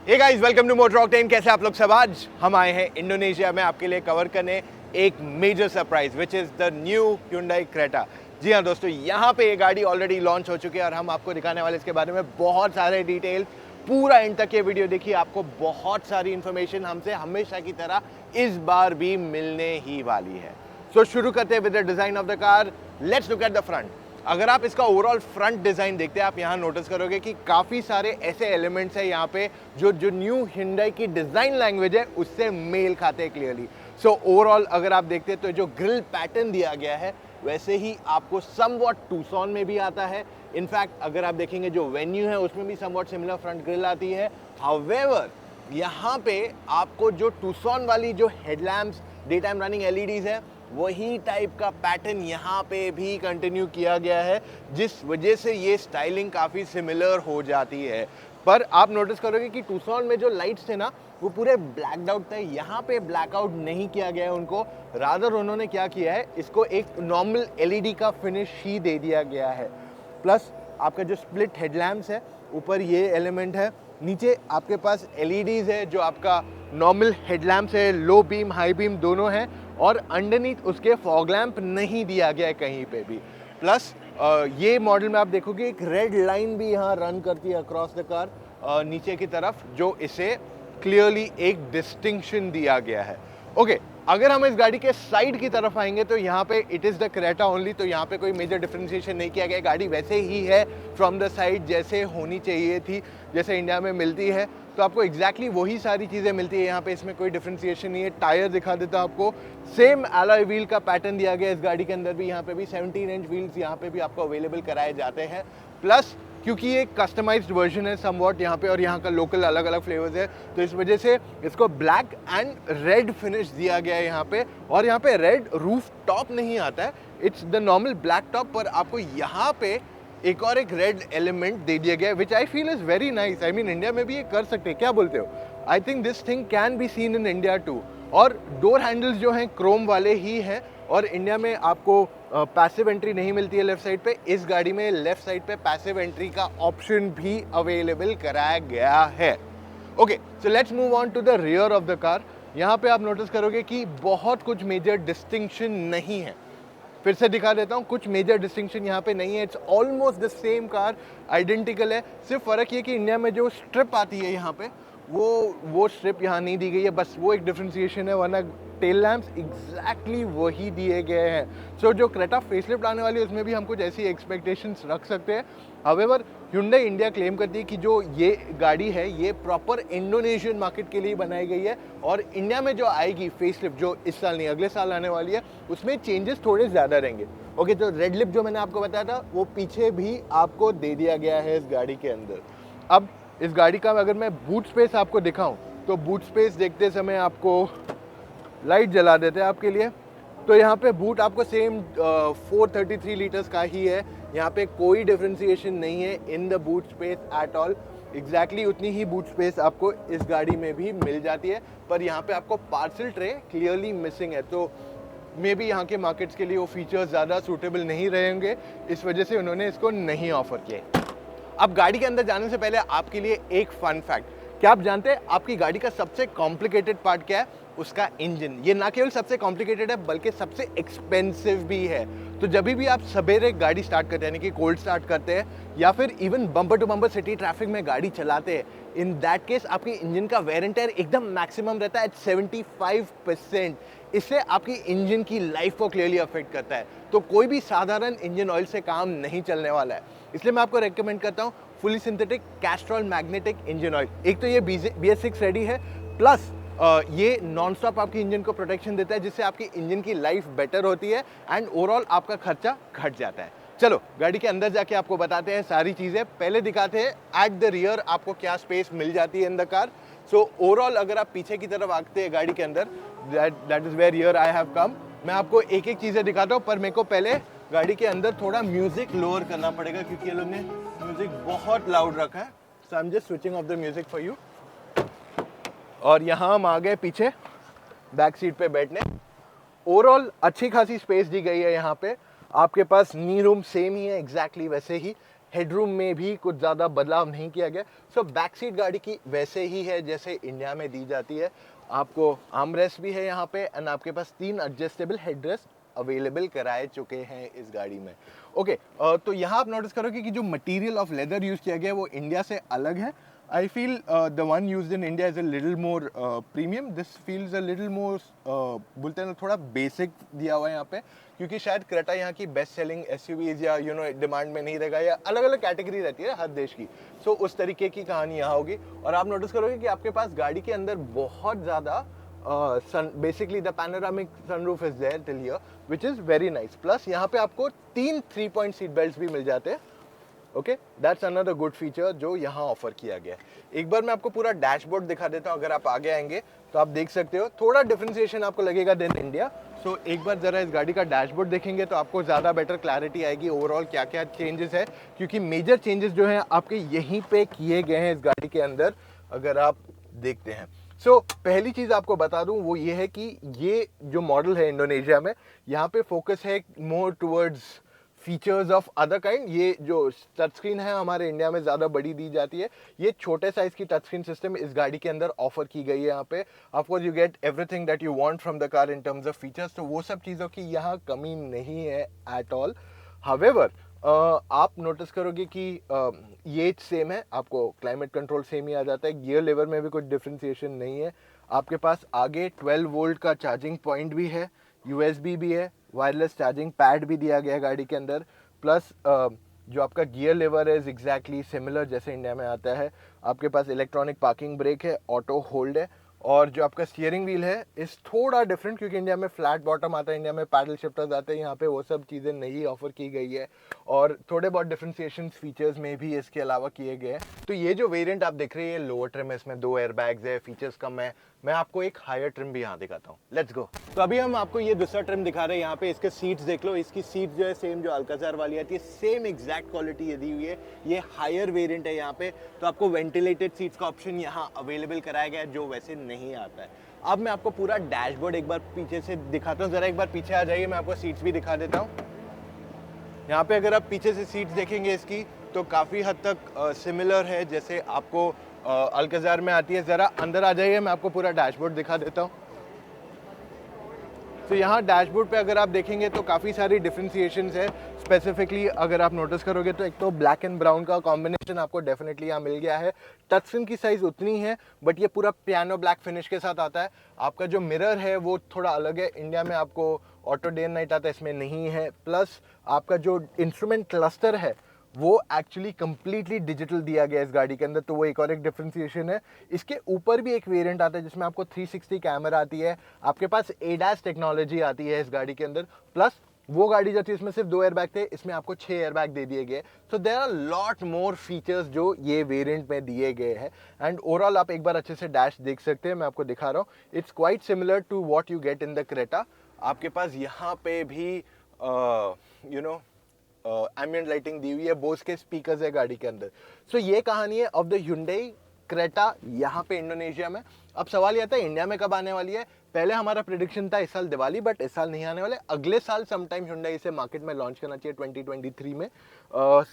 Hey guys, welcome to Motor Octane. कैसे आप लोग सब? आज हम आए हैं इंडोनेशिया में आपके लिए कवर करने एक major surprise which is the new Hyundai Creta. जी हाँ दोस्तों, यहाँ पे ये गाड़ी ऑलरेडी लॉन्च हो चुकी है और हम आपको दिखाने वाले इसके बारे में बहुत सारे डिटेल। पूरा एंड तक ये वीडियो देखिए, आपको बहुत सारी इन्फॉर्मेशन हमसे हमेशा की तरह इस बार भी मिलने ही वाली है। सो शुरू करते हैं with the design of the car. Let's look at the front. अगर आप इसका ओवरऑल फ्रंट डिज़ाइन देखते हैं, आप यहाँ नोटिस करोगे कि काफ़ी सारे ऐसे एलिमेंट्स हैं यहाँ पे जो न्यू Hyundai की डिज़ाइन लैंग्वेज है उससे मेल खाते हैं क्लियरली। सो ओवरऑल अगर आप देखते हैं तो जो ग्रिल पैटर्न दिया गया है वैसे ही आपको समवॉट टूसॉन में भी आता है। इनफैक्ट अगर आप देखेंगे जो वेन्यू है उसमें भी समवॉट सिमिलर फ्रंट ग्रिल आती है। हाउएवर यहाँ पे आपको जो टूसॉन वाली जो headlamps day time running LEDs है वही टाइप का पैटर्न यहाँ पे भी कंटिन्यू किया गया है, जिस वजह से ये स्टाइलिंग काफ़ी सिमिलर हो जाती है। पर आप नोटिस करोगे कि टूसॉन में जो लाइट्स थे ना वो पूरे ब्लैकड आउट थे, यहाँ पे ब्लैकआउट नहीं किया गया है उनको। रादर उन्होंने क्या किया है, इसको एक नॉर्मल एलईडी का फिनिश ही दे दिया गया है। प्लस आपका जो स्प्लिट हेडलैम्प्स है ऊपर ये एलिमेंट है, नीचे आपके पास एलईडीज है जो आपका नॉर्मल हेडलैम्प्स है, लो बीम हाई बीम दोनों हैं, और अंडरनीथ उसके फॉग लैम्प नहीं दिया गया है कहीं पे भी। प्लस ये मॉडल में आप देखोगे एक रेड लाइन भी यहाँ रन करती है अक्रॉस द कार नीचे की तरफ, जो इसे क्लियरली एक डिस्टिंक्शन दिया गया है। ओके, अगर हम इस गाड़ी के साइड की तरफ आएंगे तो यहाँ पे it is the Creta only, तो यहाँ पे कोई मेजर डिफरेंशिएशन नहीं किया गया। गाड़ी वैसे ही है फ्रॉम द साइड जैसे होनी चाहिए थी, जैसे इंडिया में मिलती है, तो आपको एग्जैक्टली वही सारी चीज़ें मिलती है यहाँ पे। इसमें कोई डिफरेंशिएशन नहीं है। टायर दिखा देता हूँ आपको, सेम अलॉय व्हील का पैटर्न दिया गया इस गाड़ी के अंदर भी। यहाँ पे भी 17 इंच व्हील्स यहाँ पे भी आपको अवेलेबल कराए जाते हैं। प्लस क्योंकि ये कस्टमाइज्ड वर्जन है समवॉट यहाँ पे, और यहाँ का लोकल अलग अलग फ्लेवर्स है, तो इस वजह से इसको ब्लैक एंड रेड फिनिश दिया गया है यहाँ पे। और यहाँ पे रेड रूफ टॉप नहीं आता है, it's the normal black top, पर आपको यहाँ पे एक और एक रेड एलिमेंट दे दिया गया है which I feel is very nice. I mean India में भी ये कर सकते हैं, क्या बोलते हो? I think this thing can be seen in India too. और डोर हैंडल्स जो हैं क्रोम वाले ही हैं, और इंडिया में आपको पैसिव एंट्री नहीं मिलती है लेफ्ट साइड पे। इस गाड़ी में लेफ्ट साइड पे पैसिव एंट्री का ऑप्शन भी अवेलेबल कराया गया है। Okay, so let's move on to the rear of the car. यहाँ पे आप नोटिस करोगे कि बहुत कुछ मेजर डिस्टिंक्शन नहीं है। फिर से दिखा देता हूँ, कुछ मेजर डिस्टिंक्शन यहाँ पे नहीं है। It's almost the same car, identical है। सिर्फ फ़र्क ये कि इंडिया में जो स्ट्रिप आती है यहाँ पे वो स्ट्रिप यहाँ नहीं दी गई है, बस वो एक डिफ्रेंसिएशन है, वरना टेल लैम्प्स एग्जैक्टली वही दिए गए हैं। सो जो क्रेटा फेसलिफ्ट आने वाली है उसमें भी हम कुछ ऐसी एक्सपेक्टेशंस रख सकते हैं। हाउएवर Hyundai इंडिया क्लेम करती है कि जो ये गाड़ी है ये प्रॉपर इंडोनेशियन मार्केट के लिए बनाई गई है, और इंडिया में जो आएगी फेसलिफ्ट, जो इस साल नहीं अगले साल आने वाली है, उसमें चेंजेस थोड़े ज़्यादा रहेंगे। ओके, तो रेड लिप जो मैंने आपको बताया था वो पीछे भी आपको दे दिया गया है इस गाड़ी के अंदर। अब इस गाड़ी का अगर मैं बूट स्पेस आपको दिखाऊं तो बूट स्पेस देखते समय आपको लाइट जला देते हैं आपके लिए, तो यहाँ पे बूट आपको सेम 433 लीटर्स का ही है। यहाँ पे कोई डिफरेंशिएशन नहीं है in the boot space at all. Exactly उतनी ही बूट स्पेस आपको इस गाड़ी में भी मिल जाती है, पर यहाँ पे आपको पार्सल ट्रे क्लियरली मिसिंग है, तो मे बी यहाँ के मार्केट्स के लिए वो फीचर्स ज़्यादा सूटेबल नहीं रहेंगे, इस वजह से उन्होंने इसको नहीं ऑफर किया। अब गाड़ी के अंदर जाने से पहले आपके लिए एक फन फैक्ट, क्या आप जानते हैं आपकी गाड़ी का सबसे कॉम्प्लिकेटेड पार्ट क्या है? उसका इंजन। ये ना केवल सबसे कॉम्प्लिकेटेड है बल्कि सबसे एक्सपेंसिव भी है। तो जब भी आप सवेरे गाड़ी स्टार्ट करते हैं, यानी कि कोल्ड स्टार्ट करते हैं, या फिर even bumper to bumper city traffic में गाड़ी चलाते हैं, इन दैट केस आपके इंजन का वेयर एंड टेयर एकदम मैक्सिमम रहता है, 75%। इससे आपकी इंजन की लाइफ को क्लियरली अफेक्ट करता है। तो कोई भी साधारण इंजन ऑयल से काम नहीं चलने वाला है, इसलिए मैं आपको रेकमेंड करता हूँ fully synthetic Castrol magnetic engine oil. एक तो ये BS6 रेडी है, प्लस ये नॉन स्टॉप आपकी इंजन को प्रोटेक्शन देता है, जिससे आपकी इंजन की लाइफ बेटर होती है एंड ओवरऑल आपका खर्चा घट जाता है। चलो गाड़ी के अंदर जाके आपको बताते हैं सारी चीज़ें। पहले दिखाते हैं एट द रियर आपको क्या स्पेस मिल जाती है in the car. So overall अगर आप पीछे की तरफ आते हैं गाड़ी के अंदर, that is where here I have come. मैं आपको एक एक चीज़ें दिखाता हूँ, पर मेरे को पहले गाड़ी के अंदर थोड़ा म्यूजिक लोअर करना पड़ेगा क्योंकि ये लोग ने म्यूजिक बहुत लाउड रखा है। So I am just switching off the music for you. और यहाँ हम आ गए पीछे बैक सीट पे बैठने। ओवरऑल अच्छी खासी स्पेस दी गई है यहाँ पे। आपके पास नी रूम सेम ही है एग्जैक्टली वैसे ही। हेडरूम में भी कुछ ज़्यादा बदलाव नहीं किया गया। सो बैक सीट गाड़ी की वैसे ही है जैसे इंडिया में दी जाती है। आपको आर्मरेस्ट भी है यहाँ पे एंड आपके पास 3 एडजस्टेबल हेडरेस्ट अवेलेबल कराए चुके हैं इस गाड़ी में। ओके, तो यहाँ आप नोटिस करोगे कि जो मटेरियल ऑफ लेदर यूज़ किया गया है वो इंडिया से अलग है। I feel the one used in India is a little more premium. This feels a little more बोलते हैं ना थोड़ा बेसिक दिया हुआ है यहाँ पे, क्योंकि शायद क्रेटा यहाँ की बेस्ट सेलिंग एसयूवीज या डिमांड में नहीं रहेगा, या अलग अलग कैटेगरी रहती है हर देश की। सो उस तरीके की कहानी यहाँ होगी। और आप नोटिस करोगे कि आपके पास गाड़ी के अंदर बहुत ज़्यादा basically the panoramic sunroof is there till here, which is very nice. Plus यहाँ पे आपको 3 3-point सीट बेल्ट भी मिल जाते हैं। Okay, that's another good feature जो यहाँ ऑफर किया गया है। एक बार मैं आपको पूरा डैशबोर्ड दिखा देता हूँ। अगर आप आगे आएंगे तो आप देख सकते हो थोड़ा डिफरेंशिएशन आपको लगेगा देन इंडिया। सो एक बार ज़रा इस गाड़ी का डैशबोर्ड देखेंगे तो आपको ज़्यादा बेटर क्लैरिटी आएगी ओवरऑल क्या क्या चेंजेस है, क्योंकि मेजर चेंजेस जो हैं आपके यहीं पे किए गए हैं इस गाड़ी के अंदर, अगर आप देखते हैं। सो पहली चीज़ आपको बता दूं वो ये है कि ये जो मॉडल है इंडोनेशिया में, यहाँ पे फोकस है more towards features of other kind. ये जो टच स्क्रीन है हमारे इंडिया में ज़्यादा बड़ी दी जाती है, ये छोटे साइज़ की टच स्क्रीन सिस्टम इस गाड़ी के अंदर ऑफर की गई है। यहाँ पे of course you get everything that you want from the car in terms of features, तो वो सब चीज़ों की यहाँ कमी नहीं है एट ऑल। हावेवर आप नोटिस करोगे कि ये सेम है, आपको क्लाइमेट कंट्रोल सेम ही आ जाता है, गियर लेवर में भी कुछ डिफ्रेंसिएशन नहीं है। आपके पास आगे 12 वोल्ट का चार्जिंग पॉइंट भी है, USB भी है, वायरलेस चार्जिंग पैड भी दिया गया है गाड़ी के अंदर। प्लस जो आपका गियर लेवर है एग्जैक्टली सिमिलर जैसे इंडिया में आता है। आपके पास इलेक्ट्रॉनिक पार्किंग ब्रेक है, ऑटो होल्ड है, और जो आपका स्टीयरिंग व्हील है इस थोड़ा डिफरेंट, क्योंकि इंडिया में फ्लैट बॉटम आता है, इंडिया में पैडल शिफ्टर्स आते हैं, यहाँ पे वो सब चीज़ें नहीं ऑफर की गई है, और थोड़े बहुत डिफ्रेंसिएशन फीचर्स में भी इसके अलावा किए गए हैं। तो ये जो वेरिएंट आप देख रहे हैं ये लोअर ट्रिम है, इसमें 2 एयरबैग्स है, फीचर्स कम है। मैं आपको एक हायर ट्रिम भी यहाँ दिखाता हूँ, लेट्स गो। तो अभी हम आपको ये दूसरा ट्रिम दिखा रहे हैं। यहाँ पे इसके सीट्स देख लो, इसकी सीट जो है सेम जो अल्काजार वाली आती है, सेम एग्जैक्ट क्वालिटी ये दी हुई है। ये हायर वेरिएंट है यहाँ पे, तो आपको वेंटिलेटेड सीट्स का ऑप्शन यहाँ अवेलेबल कराया गया है जो वैसे नहीं आता है। अब मैं आपको पूरा डैशबोर्ड एक बार पीछे से दिखाता हूँ, जरा एक बार पीछे आ जाइए, मैं आपको सीट्स भी दिखा देता हूँ। यहाँ पे अगर आप पीछे से सीट्स देखेंगे इसकी तो काफ़ी हद तक सिमिलर है जैसे आपको अल्काजार में आती है। ज़रा अंदर आ जाइए, मैं आपको पूरा डैशबोर्ड दिखा देता हूँ। तो यहाँ डैशबोर्ड पे अगर आप देखेंगे तो काफ़ी सारी डिफ्रेंसिएशंस है। स्पेसिफिकली अगर आप नोटिस करोगे तो एक तो ब्लैक एंड ब्राउन का कॉम्बिनेशन आपको डेफिनेटली यहाँ मिल गया है। टच स्क्रीन की साइज़ उतनी है बट ये पूरा पियानो ब्लैक फिनिश के साथ आता है। आपका जो मिरर है वो थोड़ा अलग है, इंडिया में आपको ऑटो डे एंड नाइट आता है, इसमें नहीं है। प्लस आपका जो इंस्ट्रूमेंट क्लस्टर है वो एक्चुअली कंप्लीटली डिजिटल दिया गया है इस गाड़ी के अंदर, तो वो एक और एक डिफरेंशिएशन है। इसके ऊपर भी एक वेरिएंट आता है जिसमें आपको 360 कैमरा आती है, आपके पास ADAS टेक्नोलॉजी आती है इस गाड़ी के अंदर। प्लस वो गाड़ी जो थी इसमें सिर्फ 2 एयरबैग थे, इसमें आपको 6 एयरबैग दे दिए गए। So there are lot more features जो ये वेरिएंट में दिए गए हैं। एंड ओवरऑल आप एक बार अच्छे से डैश देख सकते हैं, मैं आपको दिखा रहा हूँ। It's quite similar to what you get in the Creta. आपके पास यहाँ पे भी एम्बिएंट लाइटिंग दी हुई है, बोस के स्पीकर्स है गाड़ी के अंदर। सो ये कहानी है ऑफ द Hyundai क्रेटा यहाँ पे इंडोनेशिया में। अब सवाल ये आता है इंडिया में कब आने वाली है। पहले हमारा प्रेडिक्शन था इस साल दिवाली, बट इस साल नहीं आने वाले, अगले साल समटाइम Hyundai इसे मार्केट में लॉन्च करना चाहिए 2023 में,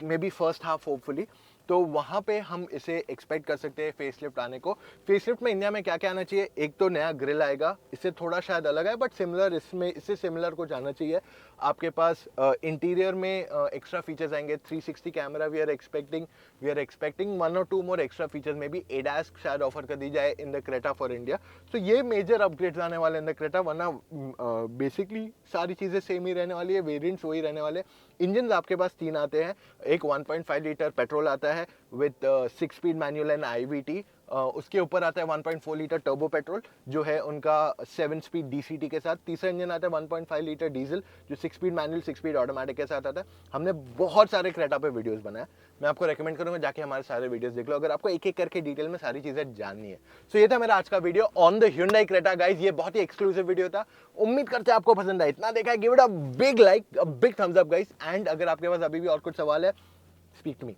may be first half hopefully. तो वहाँ पे हम इसे एक्सपेक्ट कर सकते हैं फेसलिफ्ट आने को। फेसलिफ्ट में इंडिया में क्या क्या आना चाहिए, एक तो नया ग्रिल आएगा, इससे थोड़ा शायद अलग है बट सिमिलर, इसमें इससे सिमिलर कुछ आना चाहिए। आपके पास इंटीरियर में एक्स्ट्रा फीचर्स आएंगे, 360 कैमरा वी आर एक्सपेक्टिंग 1 और 2 मोर एक्स्ट्रा फीचर्स में भी ADAS शायद ऑफर कर दी जाए इन द क्रेटा फॉर इंडिया। तो ये मेजर अपग्रेड्स आने वाले इन द क्रेटा, वरना बेसिकली सारी चीज़ें सेम ही रहने वाली है, वेरिएंट्स वही रहने वाले। इंजन आपके पास 3 आते हैं, एक 1.5 लीटर पेट्रोल आता है with 6 speed manual and IVT, उसके ऊपर आता है 1.4 लीटर टर्बो पेट्रोल जो है उनका 7 स्पीड DCT के साथ। तीसरा इंजन आता है 1.5 लीटर डीजल जो 6 स्पीड मैनुअल 6 स्पीड ऑटोमेटिक के साथ आता है। हमने बहुत सारे क्रेटा पे वीडियोस बनाए, मैं आपको रेकमेंड करूंगा जाके हमारे सारे वीडियोस देख लो अगर आपको एक एक करके डिटेल में सारी चीजें जाननी है। सो ये था मेरा आज का video on the Hyundai Creta guys. ये बहुत ही एक्सक्लूसिव वीडियो था, उम्मीद करते हैं आपको पसंद आया। इतना देखा है, give it a big like, a big thumbs up guys. And अगर आपके पास अभी भी और कुछ सवाल है, स्पीक टू मी,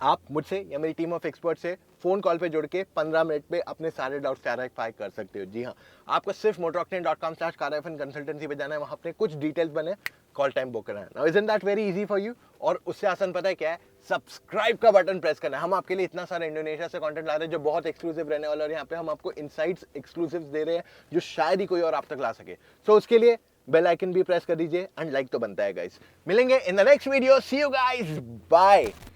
आप मुझसे या मेरी टीम ऑफ एक्सपर्ट से फोन कॉल पे जुड़ के 15 मिनट में अपने सारे डाउट्स क्लैरिफाई कर सकते हो। जी हाँ, आपको सिर्फ motoroctane.com/car कंसल्टेंसी पे जाना है, वहाँ अपने कुछ डिटेल्स बने कॉल टाइम बुक करना है। Now isn't that very easy for you? और उससे आसान पता है क्या है? सब्सक्राइब का बटन प्रेस करना है। हम आपके लिए इतना सारा इंडोनेशिया से कंटेंट ला रहे हैं जो बहुत एक्सक्लूसिव रहने वाला है, और यहाँ पे हम आपको इनसाइट्स एक्सक्लूसिव्स दे रहे हैं जो शायद ही कोई और आप तक ला सके। सो उसके लिए बेल आइकन भी प्रेस कर दीजिए एंड लाइक तो बनता है गाइस। मिलेंगे in the next video. See you guys, bye.